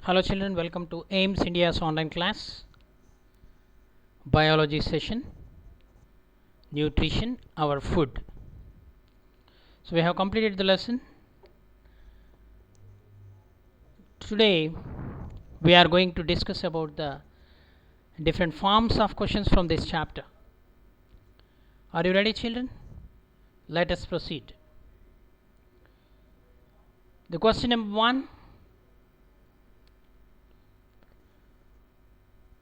Hello children, welcome to AIMS India's online class, biology session, nutrition, our food. So we have completed the lesson. Today we are going to discuss about the different forms of questions from this chapter. Are you ready children? Let us proceed. The question number 1.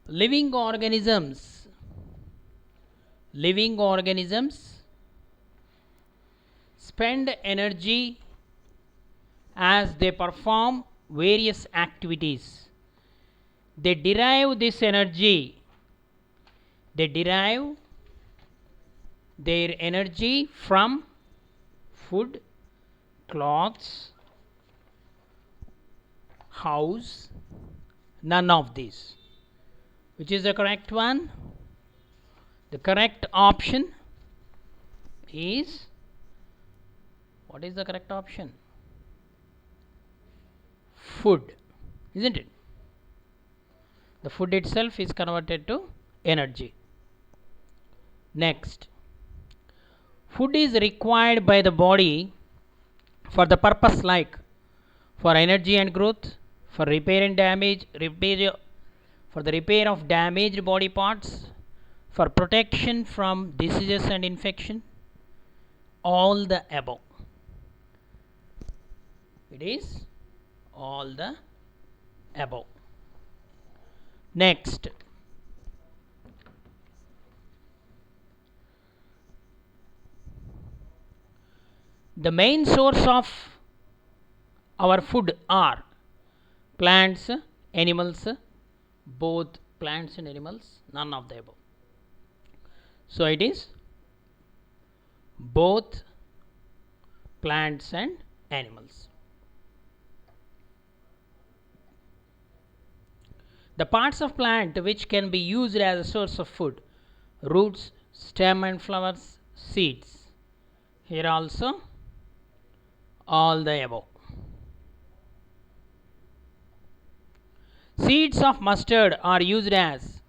Living organisms spend energy as they perform various activities. They derive their energy from food, clothes, house, none of these. Which is the correct one? The correct option is, what is the correct option? Food, isn't it? The food itself is converted to energy. Next, food is required by the body for the purpose like for energy and growth, for repair of damaged body parts, for protection from diseases and infection, all the above. It is all the above. Next, the main source of our food are plants, animals, both plants and animals, none of the above. So it is both plants and animals. The parts of plant which can be used as a source of food: roots, stem and flowers, seeds. Here also all the above. Seeds of mustard are used as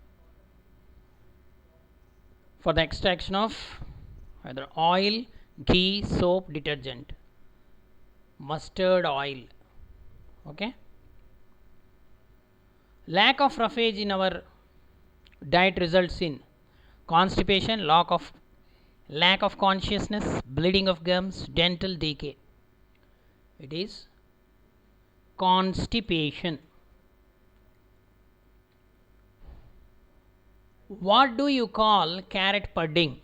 for the extraction of either oil, ghee, soap, detergent. Mustard oil. Okay. Lack of roughage in our diet results in constipation, lack of consciousness, bleeding of gums, dental decay. It is constipation. What do you call carrot pudding?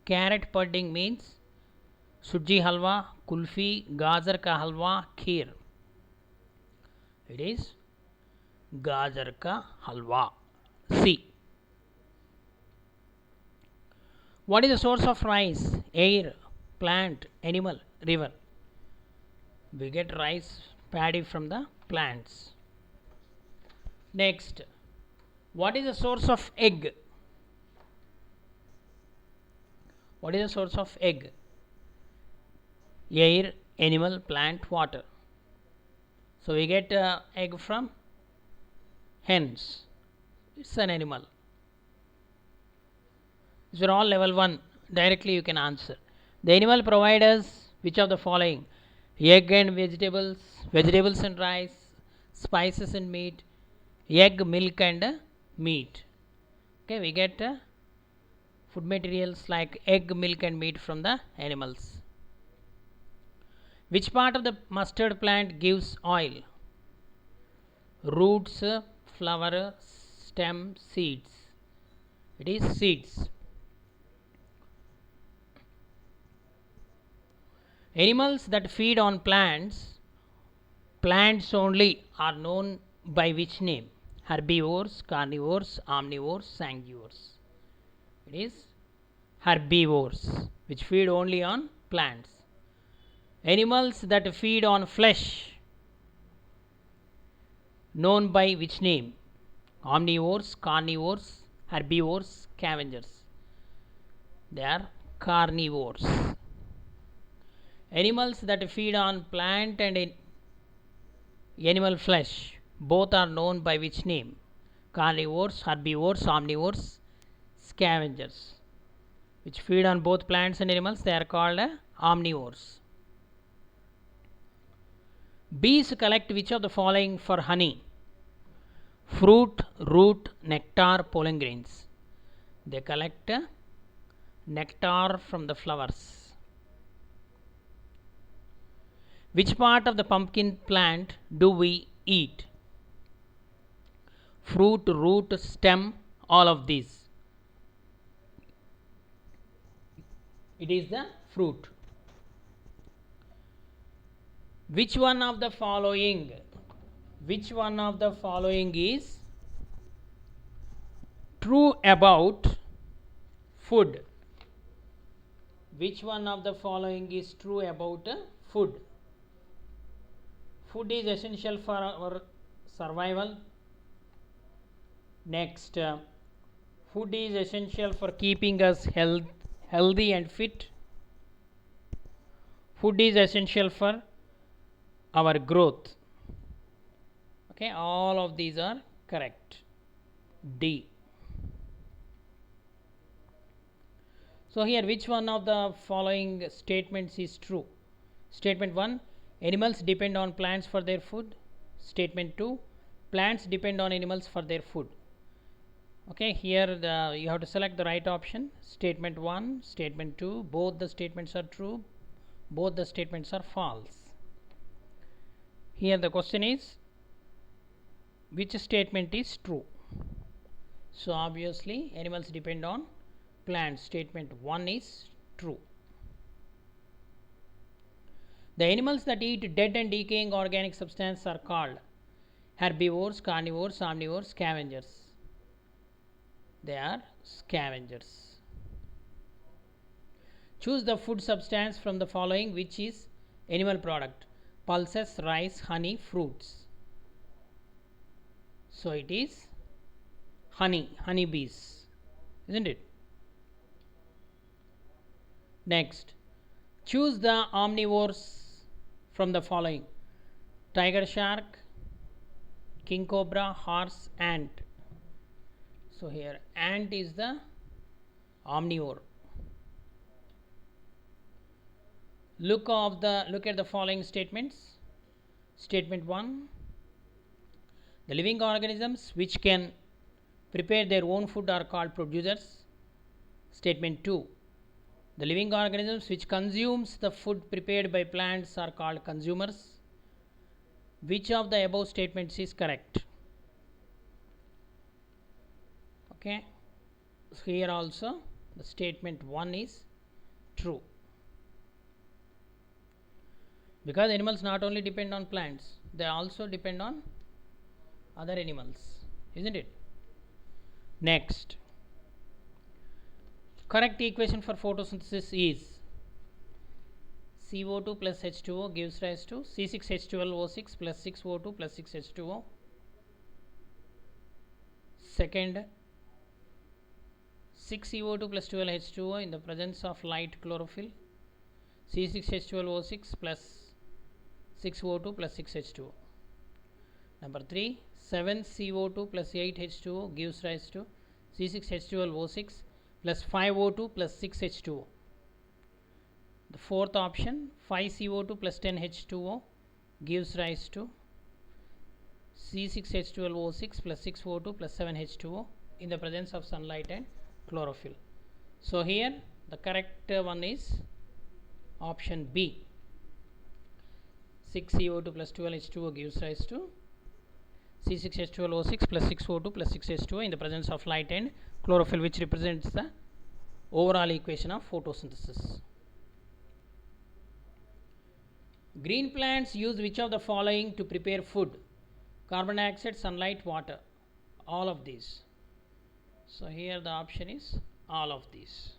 Carrot pudding means सूजी हलवा, कुल्फी, गाजर का हलवा, खीर. It is गाजर का हलवा. C. What is the source of rice? Air, plant, animal, river. We get rice paddy from the plants. Next, what is the source of egg? What is the source of egg? Air, animal, plant, water. So we get egg from hens. It's an animal. These are all level 1. Directly you can answer. The animal provides us which of the following? Egg and vegetables, vegetables and rice, spices and meat, egg, milk and meat. Okay, we get food materials like egg, milk and meat from the animals. Which part of the mustard plant gives oil? Roots, flower, stem, seeds. It is seeds. Animals that feed on plants only, are known by which name? Herbivores, carnivores, omnivores, sanguivores. It is herbivores, which feed only on plants. Animals that feed on flesh, known by which name? Omnivores, carnivores, herbivores, scavengers. They are carnivores. Animals that feed on plant and animal flesh, both are known by which name? Carnivores, herbivores, omnivores, scavengers. Which feed on both plants and animals, they are called omnivores. Bees collect which of the following for honey? Fruit, root, nectar, pollen grains. They collect nectar from the flowers. Which part of the pumpkin plant do we eat? Fruit, root, stem, all of these. It is the fruit. Which one of the following is true about food? Which one of the following is true about food? Food is essential for our survival. Next, food is essential for keeping us healthy and fit. Food is essential for our growth. Okay, all of these are correct. D. So here, which one of the following statements is true? Statement 1, animals depend on plants for their food. Statement 2, plants depend on animals for their food. Okay, here you have to select the right option. Statement 1, statement 2, both the statements are true, both the statements are false. Here the question is, which statement is true? So obviously animals depend on plants. Statement 1 is true. The animals that eat dead and decaying organic substance are called herbivores, carnivores, omnivores, scavengers. They are scavengers. Choose the food substance from the following which is animal product: pulses, rice, honey, fruits. So it is honey bees, isn't it? Next, choose the omnivores from the following: tiger shark, king cobra, horse, ant. So here ant is the omnivore. Look at the following statements. Statement 1, the living organisms which can prepare their own food are called producers. Statement 2, the living organisms which consumes the food prepared by plants are called consumers. Which of the above statements is correct? Okay, so here also the statement 1 is true, because animals not only depend on plants, they also depend on other animals, isn't it? Next, correct equation for photosynthesis is CO2 plus H2O gives rise to C6H12O6 plus 6O2 plus 6H2O. Second, 6CO2 plus 12H2O in the presence of light chlorophyll, C6H12O6 plus 6O2 plus 6H2O. Number 3, 7CO2 plus 8H2O gives rise to C6H12O6 plus 5O2 plus 6H2O. The fourth option, 5CO2 plus 10H2O gives rise to C6H12O6 plus 6O2 plus 7H2O in the presence of sunlight and chlorophyll. So here the correct one is option B. 6CO2 plus 12H2O gives rise to C6H12O6 plus 6O2 plus 6H2O in the presence of light and chlorophyll, which represents the overall equation of photosynthesis. Green plants use which of the following to prepare food? Carbon dioxide, sunlight, water. All of these. So here the option is all of these.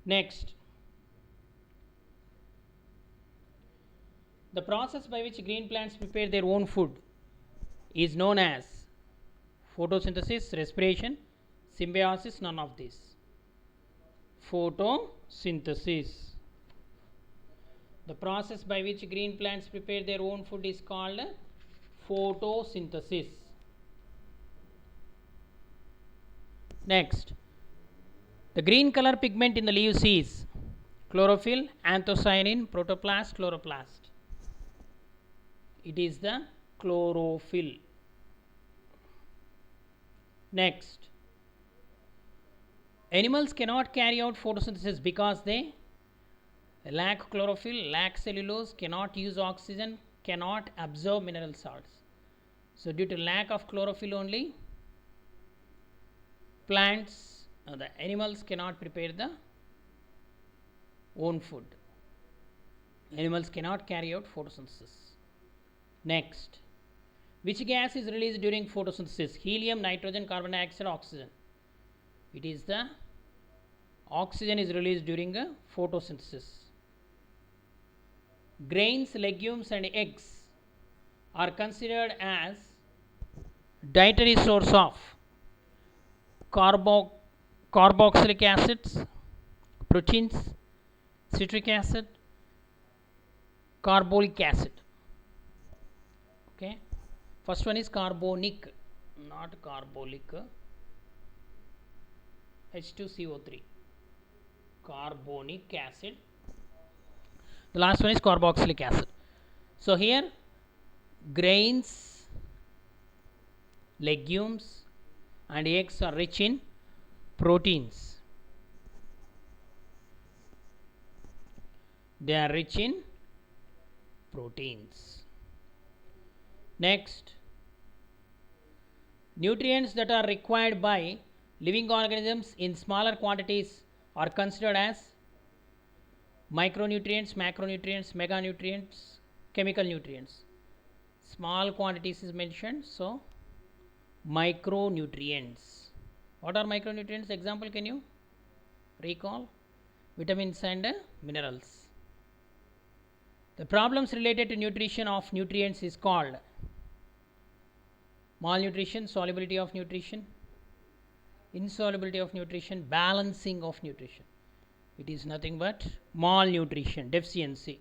Next, the process by which green plants prepare their own food is known as photosynthesis, respiration, symbiosis, none of these. Photosynthesis. The process by which green plants prepare their own food is called photosynthesis. Next, the green color pigment in the leaves is chlorophyll, anthocyanin, protoplast, chloroplast. It is the chlorophyll. Next, animals cannot carry out photosynthesis because they lack chlorophyll, lack cellulose, cannot use oxygen, cannot absorb mineral salts. So, due to lack of chlorophyll only, plants, the animals cannot prepare the own food. Animals cannot carry out photosynthesis. Next, which gas is released during photosynthesis? Helium, nitrogen, carbon dioxide, oxygen. It is the oxygen is released during a photosynthesis. Grains, legumes and eggs are considered as dietary source of carboxylic acids, proteins, citric acid, carbolic acid. Okay, first one is carbonic, not carbolic. H2CO3, carbonic acid. The last one is carboxylic acid. So here grains, legumes and eggs are rich in proteins. They are rich in proteins. Next, nutrients that are required by living organisms in smaller quantities are considered as micronutrients, macronutrients, meganutrients, chemical nutrients. Small quantities is mentioned, so micronutrients. What are micronutrients? Example, can you recall? Vitamins and minerals. The problems related to nutrition of nutrients is called malnutrition, solubility of nutrition, insolubility of nutrition, balancing of nutrition. It is nothing but malnutrition, deficiency.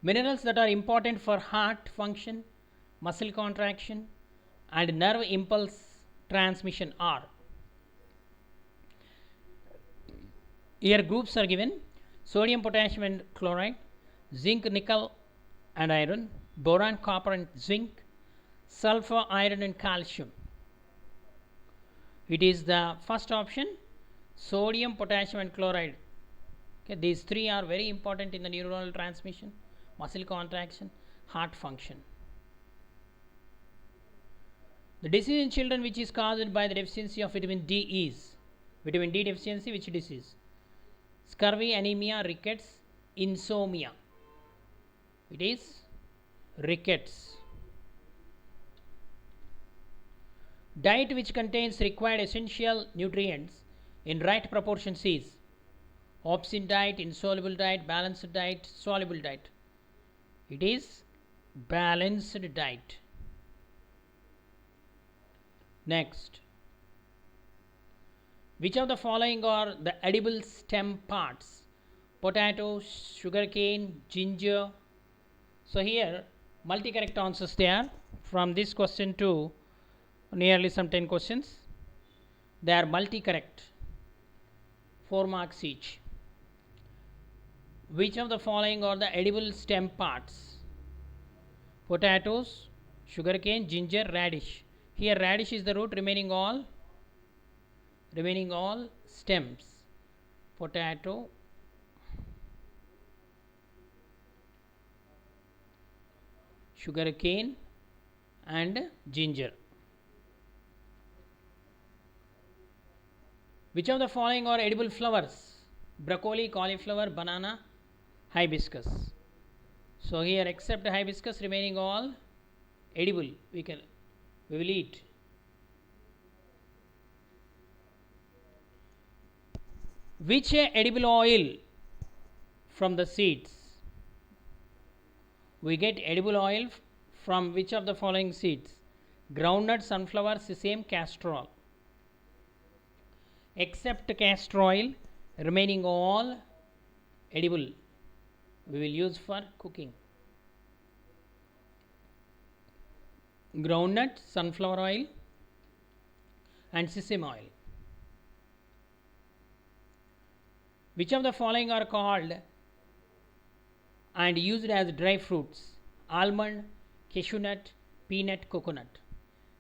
Minerals that are important for heart function, muscle contraction and nerve impulse transmission are. Here groups are given: sodium, potassium and chloride, zinc, nickel and iron, boron, copper and zinc, sulfur, iron and calcium. It is the first option, sodium, potassium and chloride. Okay, these three are very important in the neuronal transmission, muscle contraction, heart function. The disease in children which is caused by the deficiency of vitamin D is vitamin D deficiency. Which disease? Scurvy, anemia, rickets, insomnia. It is rickets. Diet which contains required essential nutrients in right proportions is opposite diet, insoluble diet, balanced diet, soluble diet. It is balanced diet. Next, which of the following are the edible stem parts? Potato, sugarcane, ginger. So here multi-correct answers they are. From this question to nearly some 10 questions, they are multi-correct, 4 marks each. Which of the following are the edible stem parts? Potatoes, sugarcane, ginger, radish. Here radish is the root, remaining all stems. Potato, sugarcane and ginger. Which of the following are edible flowers? Broccoli, cauliflower, banana, hibiscus. So here except hibiscus, remaining all edible. We will eat. Which edible oil from the seeds? We get edible oil from which of the following seeds? Groundnut, sunflower, sesame, castor oil. Except castor oil, remaining all edible we will use for cooking. Groundnut, sunflower oil and sesame oil. Which of the following are called and used as dry fruits? Almond, cashew nut, peanut, coconut.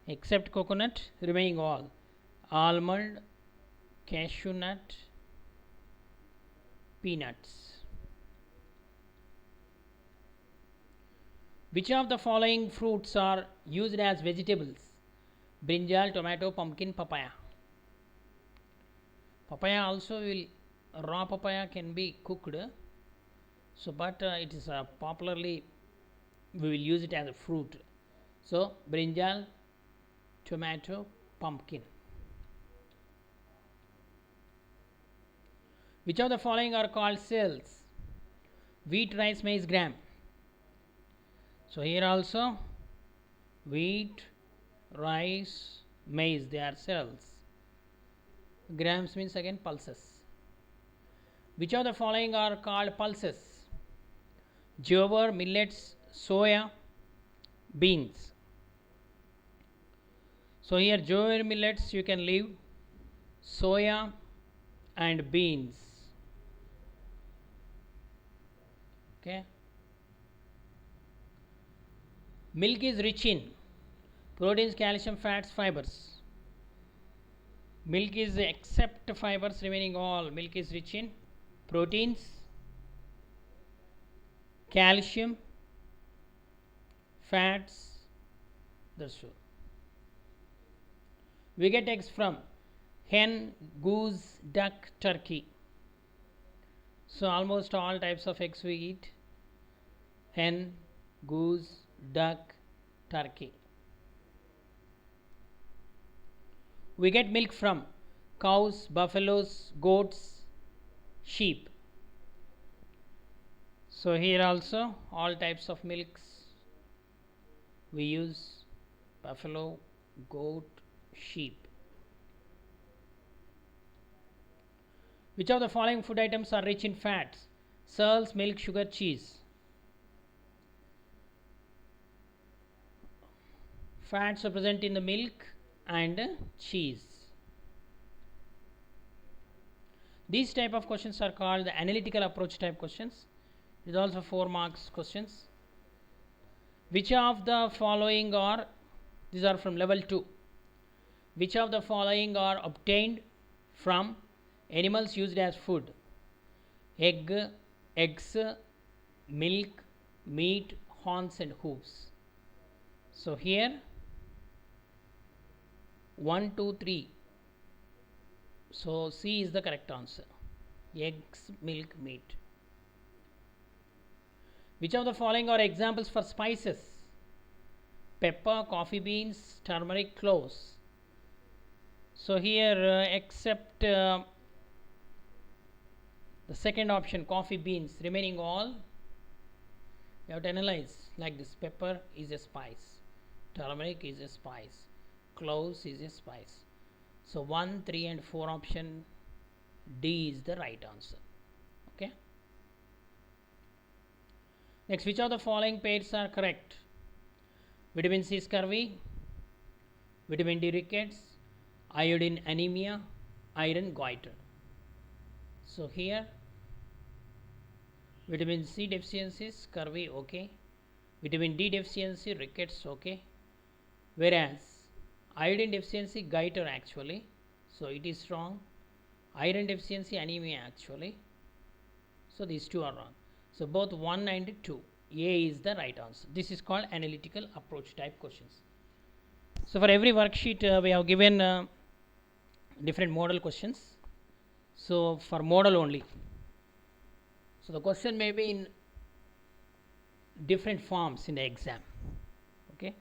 Except coconut, remaining all. Almond, cashew nut, peanuts. Which of the following fruits are used as vegetables? Brinjal, tomato, pumpkin, papaya. Papaya also will, raw papaya can be cooked. So, but it is popularly we will use it as a fruit. So, brinjal, tomato, pumpkin. Which of the following are called cells? Wheat, rice, maize, gram. So, here also wheat, rice, maize, they are cells. Grams means again pulses. Which of the following are called pulses? Jowar, millets, soya, beans. So, here jowar, millets you can leave, soya and beans. Okay. Milk is rich in proteins, calcium, fats, fibers. Milk is except fibers, remaining all. Milk is rich in proteins, calcium, fats. That's all. We get eggs from hen, goose, duck, turkey. So almost all types of eggs we eat: hen, goose, duck, turkey. We get milk from cows, buffaloes, goats, sheep. So here also all types of milks we use: buffalo, goat, sheep. Which of the following food items are rich in fats? Salts, milk, sugar, cheese. Fats are present in the milk and cheese. These type of questions are called the analytical approach type questions. It is also 4 marks questions. Which of the following are, these are from level 2. Which of the following are obtained from animals used as food? Eggs, milk, meat, horns and hooves. So here 1, 2, 3. So C is the correct answer. Eggs, milk, meat. Which of the following are examples for spices? Pepper, coffee beans, turmeric, cloves. So here except the second option, coffee beans, remaining all you have to analyze like this. Pepper is a spice, turmeric is a spice, cloves is a spice. So 1, 3 and 4 option D is the right answer. Okay. Next, which of the following pairs are correct? Vitamin C scurvy, vitamin D rickets, iodine anemia, iron goiter. So here vitamin C deficiency, scurvy, okay. Vitamin D deficiency, rickets, okay. Whereas iodine deficiency, goiter actually. So it is wrong. Iron deficiency, anemia actually. So these two are wrong. So both 1 and 2. A is the right answer. This is called analytical approach type questions. So for every worksheet we have given different model questions. So for model only. So the question may be in different forms in the exam. Okay.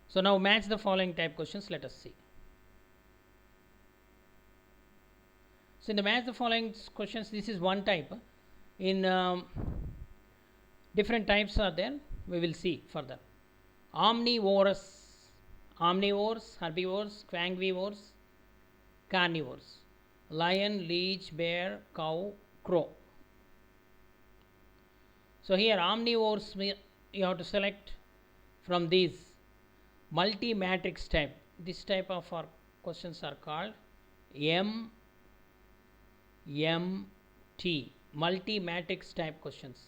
So now match the following type questions. Let us see. So in the match the following questions, this is one type. In different types are there. We will see further. Omnivores, herbivores, quangivores, carnivores. Lion, leech, bear, cow, crow. So here omnivores you have to select from these multi matrix type. This type of our questions are called MMT, multi matrix type questions.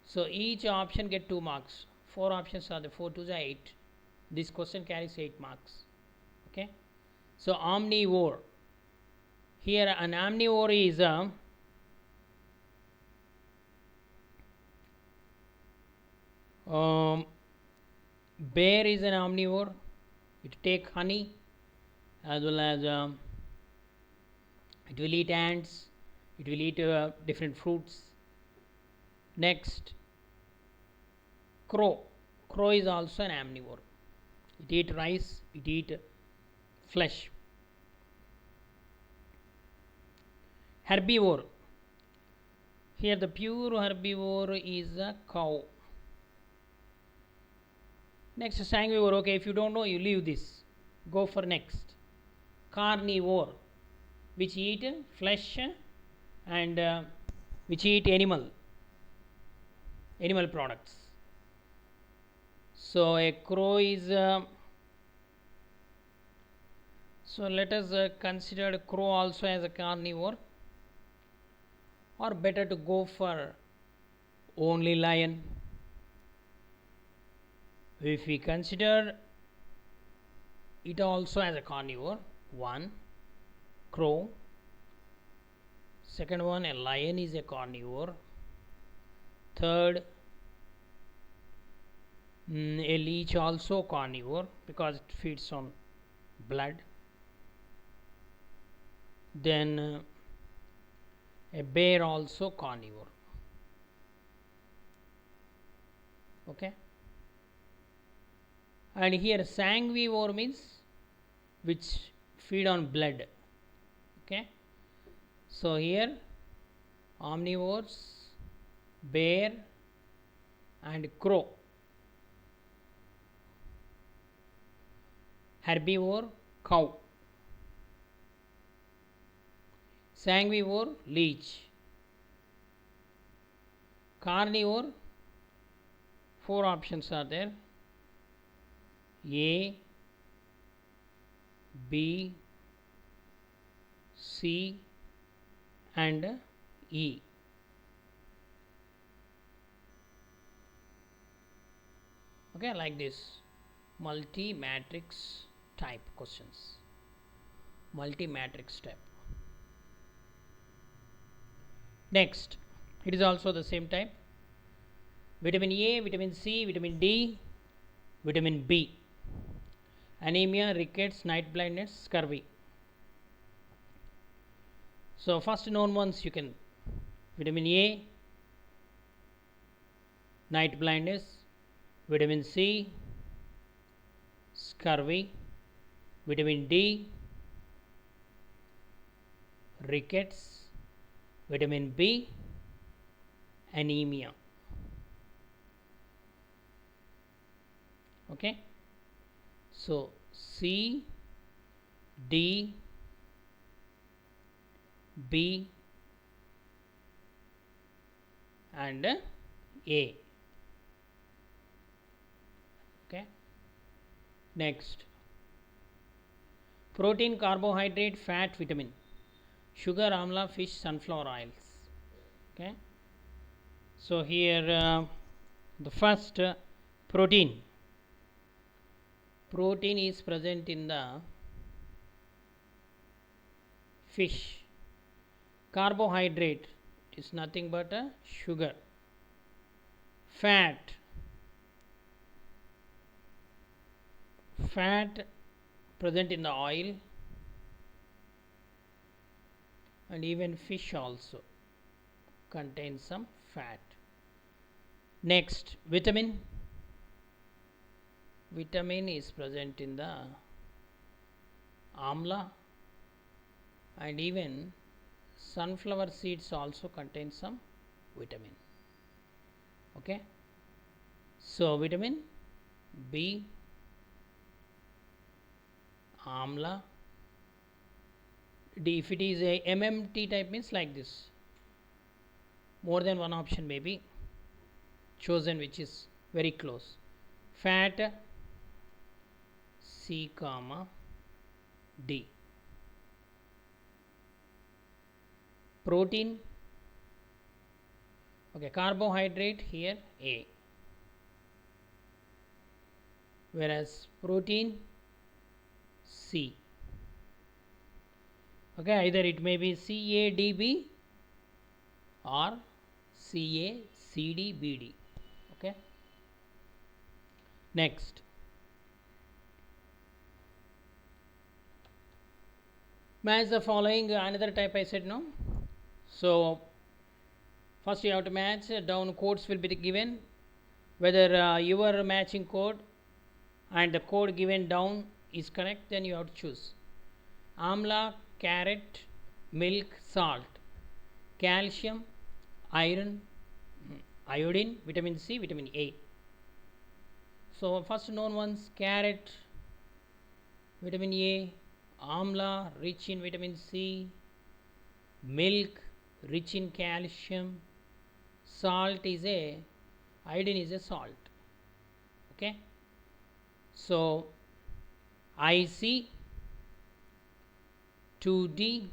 So each option get 2 marks. 4 options are the 4 to the 8. This question carries 8 marks. Okay. So omnivore. Here an omnivore is a bear is an omnivore. It take honey as well as it will eat ants. It will eat different fruits. Next, crow. Crow is also an omnivore. It eat rice. It eat flesh. Herbivore. Here the pure herbivore is a cow. Next, sanguivore. Okay, if you don't know, you leave this. Go for next. Carnivore, which eat flesh and which eat animal products. So a crow is so let us consider crow also as a carnivore, or better to go for only lion. If we consider it also as a carnivore, one crow, second one a lion is a carnivore, third a leech also carnivore because it feeds on blood, then a bear also carnivore. Okay, and here sanguivore means which feed on blood. Okay, so here omnivores, bear and crow. Herbivore, cow. Sanguivore, leech. Carnivore, 4 options are there: A, B, C and E. Okay, like this multi matrix type questions. Multi matrix type. Next, it is also the same type: vitamin A, vitamin C, vitamin D, vitamin B. Anemia, rickets, night blindness, scurvy. So first known ones you can: vitamin A, night blindness; vitamin C, scurvy; vitamin D, rickets; vitamin B, anemia. Okay, so C, D, B and A. Okay, next, protein, carbohydrate, fat, vitamin: sugar, amla, fish, sunflower oils. Okay, so here the first protein is present in the fish. Carbohydrate is nothing but a sugar. Fat present in the oil, and even fish also contains some fat. Next, vitamin is present in the amla, and even sunflower seeds also contain some vitamin. Okay, so vitamin B, amla, D. If it is a MMT type means like this: more than one option may be chosen which is very close. Fat C comma D. Protein, okay, carbohydrate here A, whereas protein C. Okay, either it may be CADB or CACDBD. Okay. Next, match the following. Another type I said no. So first you have to match down. Codes will be given, whether your matching code and the code given down is correct, then you have to choose. Amla, carrot, milk, salt, calcium, iron, iodine, vitamin C, vitamin A. So first known ones: carrot, vitamin A; amla, rich in vitamin C; milk, rich in calcium; salt is a iodine is a salt. Okay. So IC, 2D,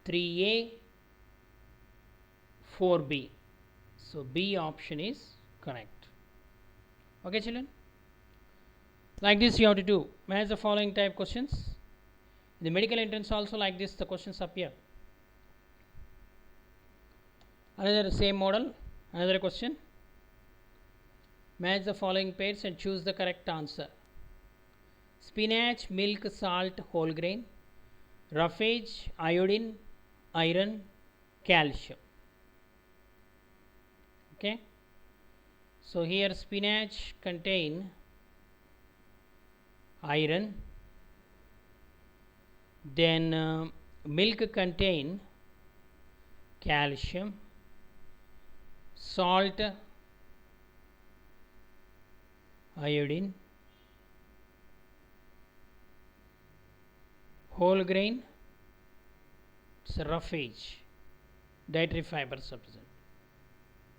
3A, 4B. So B option is correct. Okay, children. Like this you have to do. Match the following type questions. In the medical entrance also like this the questions appear. Another same model. Another question. Match the following pairs and choose the correct answer. Spinach, milk, salt, whole grain; roughage, iodine, iron, calcium. Okay. So here spinach contain iron, then milk contain calcium, salt iodine, whole grain it's a roughage, dietary fiber substance.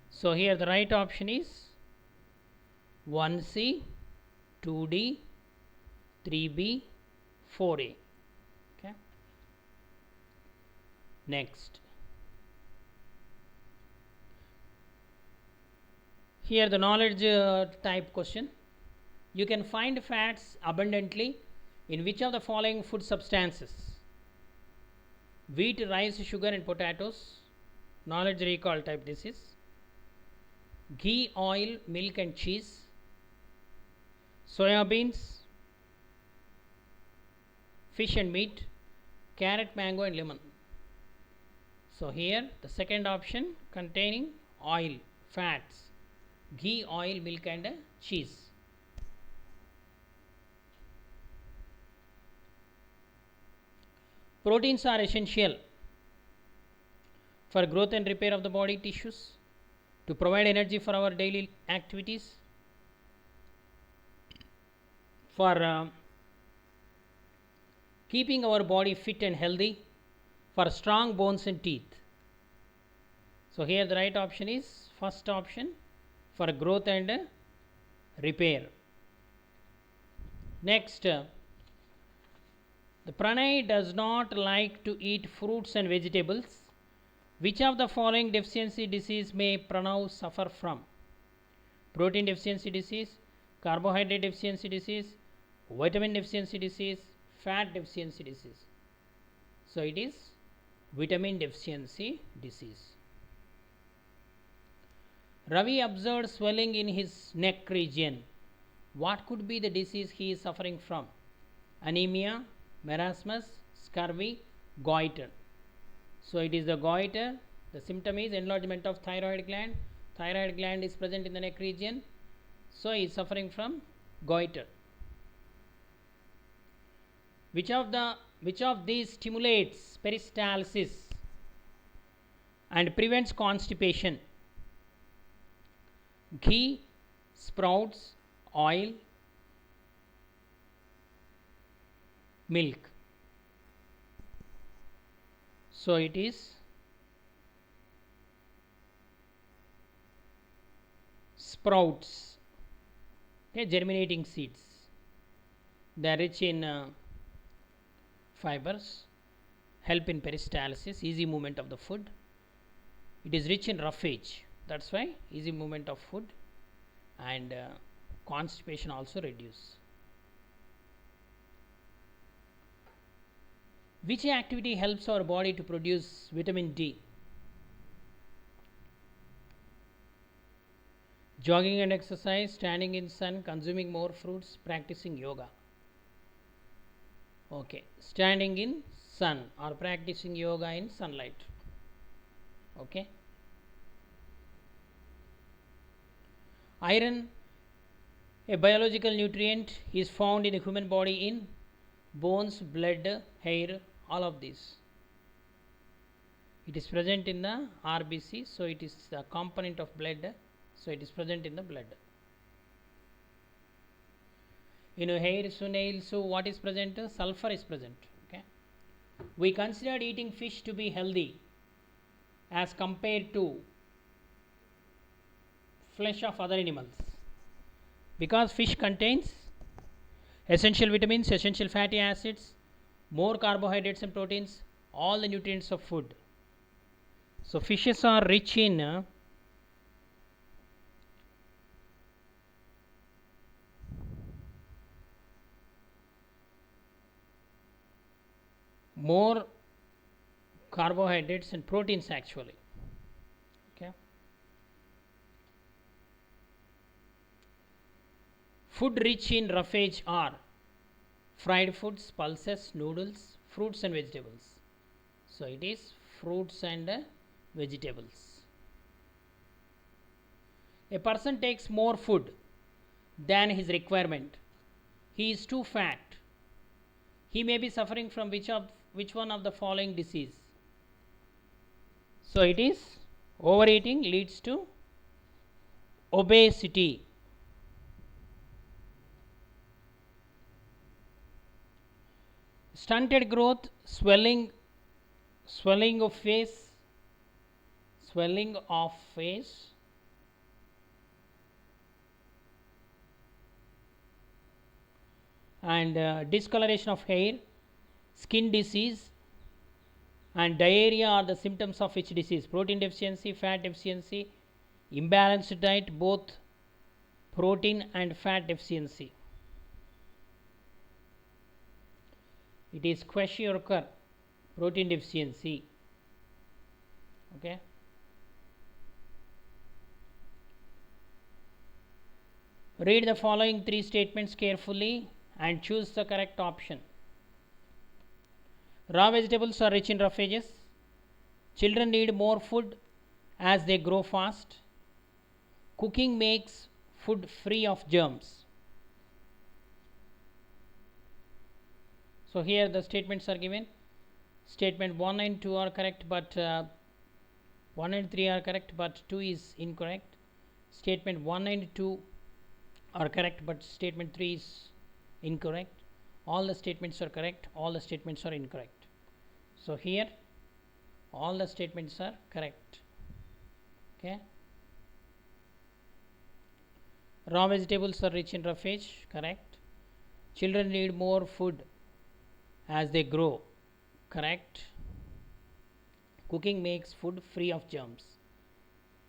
So here the right option is 1C, 2D, 3B, 4A. Okay. Next, here the knowledge type question. You can find fats abundantly in which of the following food substances? Wheat, rice, sugar and potatoes. Knowledge recall type this is. Ghee, oil, milk and cheese. Soya beans, fish and meat, carrot, mango and lemon. So here the second option containing oil, fats, ghee, oil, milk and cheese. Proteins are essential for growth and repair of the body tissues, to provide energy for our daily activities, for keeping our body fit and healthy, for strong bones and teeth. So here the right option is first option, for growth and repair. Next, the Pranay does not like to eat fruits and vegetables. Which of the following deficiency disease may Pranav suffer from? Protein deficiency disease, carbohydrate deficiency disease, vitamin deficiency disease, fat deficiency disease. So it is vitamin deficiency disease. Ravi observed swelling in his neck region. What could be the disease he is suffering from? Anemia, marasmus, scurvy, goiter. So it is the goiter. The symptom is enlargement of thyroid gland. Thyroid gland is present in the neck region. So he is suffering from goiter. Which of these stimulates peristalsis and prevents constipation? Ghee, sprouts, oil, milk. So it is sprouts, okay, germinating seeds. They are rich in fibers, help in peristalsis, easy movement of the food. It is rich in roughage, that's why easy movement of food, and constipation also reduce. Which activity helps our body to produce vitamin D? Jogging and exercise, standing in sun, consuming more fruits, practicing yoga. Okay, standing in sun or practicing yoga in sunlight. Okay. Iron, a biological nutrient, is found in the human body in bones, blood, hair, all of these. It is present in the RBC, so it is a component of blood, so it is present in the blood. In hair, so nails, so what is present? Sulfur is present. Okay. We considered eating fish to be healthy as compared to flesh of other animals because fish contains essential vitamins, essential fatty acids, more carbohydrates and proteins, all the nutrients of food. So fishes are rich in more carbohydrates and proteins actually. Okay. Food rich in roughage are fried foods, pulses, noodles, fruits and vegetables. So it is fruits and vegetables. A person takes more food than his requirement. He is too fat. He may be suffering from which one of the following disease? So it is overeating leads to obesity. Stunted growth, swelling of face, and discoloration of hair, skin disease, and diarrhea are the symptoms of which disease? Protein deficiency, fat deficiency, imbalanced diet, both protein and fat deficiency. It is kwashiorkor, protein deficiency. Okay. Read the following 3 statements carefully and choose the correct option. Raw vegetables are rich in roughages. Children need more food as they grow fast. Cooking makes food free of germs. So here the statements are given. Statement 1 and 2 are correct, but 1 and 3 are correct, but 2 is incorrect. Statement 1 and 2 are correct, but statement 3 is incorrect. All the statements are correct, all the statements are incorrect. So here all the statements are correct. Okay. Raw vegetables are rich in roughage, correct. Children need more food as they grow, correct. Cooking makes food free of germs,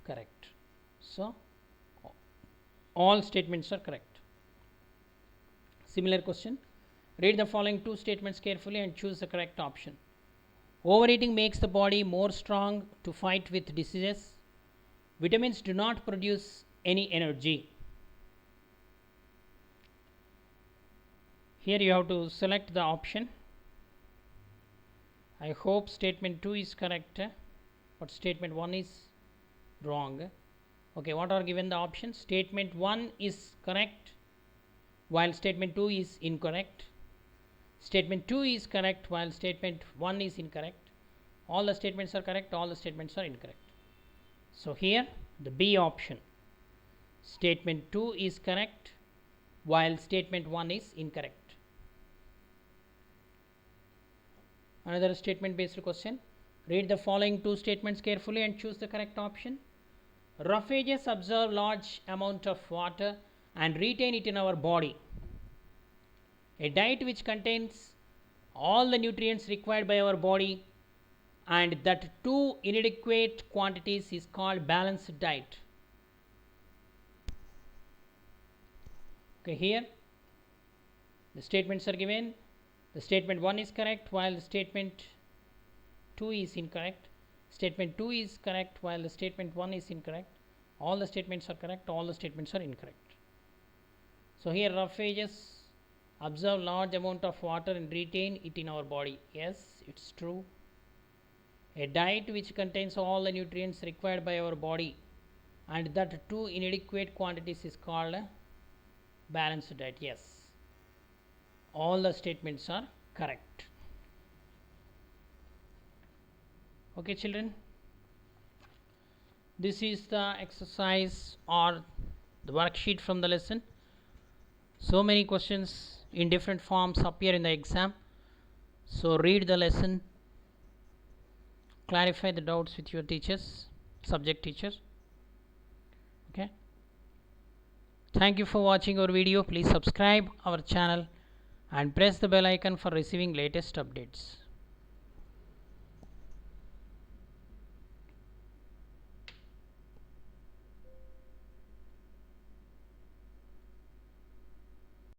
correct. So all statements are correct. Similar question. Read the following 2 statements carefully and choose the correct option. Overeating makes the body more strong to fight with diseases. Vitamins do not produce any energy. Here you have to select the option. I hope statement 2 is correct, but statement 1 is wrong. Okay, what are given the options? Statement 1 is correct while statement 2 is incorrect. Statement 2 is correct while statement 1 is incorrect. All the statements are correct, all the statements are incorrect. So here the B option. Statement 2 is correct while statement 1 is incorrect. Another statement based question. Read the following 2 statements carefully and choose the correct option. Roughages absorb large amount of water and retain it in our body. A diet which contains all the nutrients required by our body and that too inadequate quantities is called balanced diet. Okay, here the statements are given. The statement 1 is correct while the statement 2 is incorrect. Statement 2 is correct while the statement 1 is incorrect. All the statements are correct, all the statements are incorrect. So here roughages absorb large amount of water and retain it in our body. Yes, it's true. A diet which contains all the nutrients required by our body and that too inadequate quantities is called a balanced diet. Yes, all the statements are correct. Okay, children, this is the exercise or the worksheet from the lesson. So many questions in different forms appear in the exam. So read the lesson, clarify the doubts with your teachers, subject teachers. Okay, thank you for watching our video. Please subscribe our channel and press the bell icon for receiving latest updates.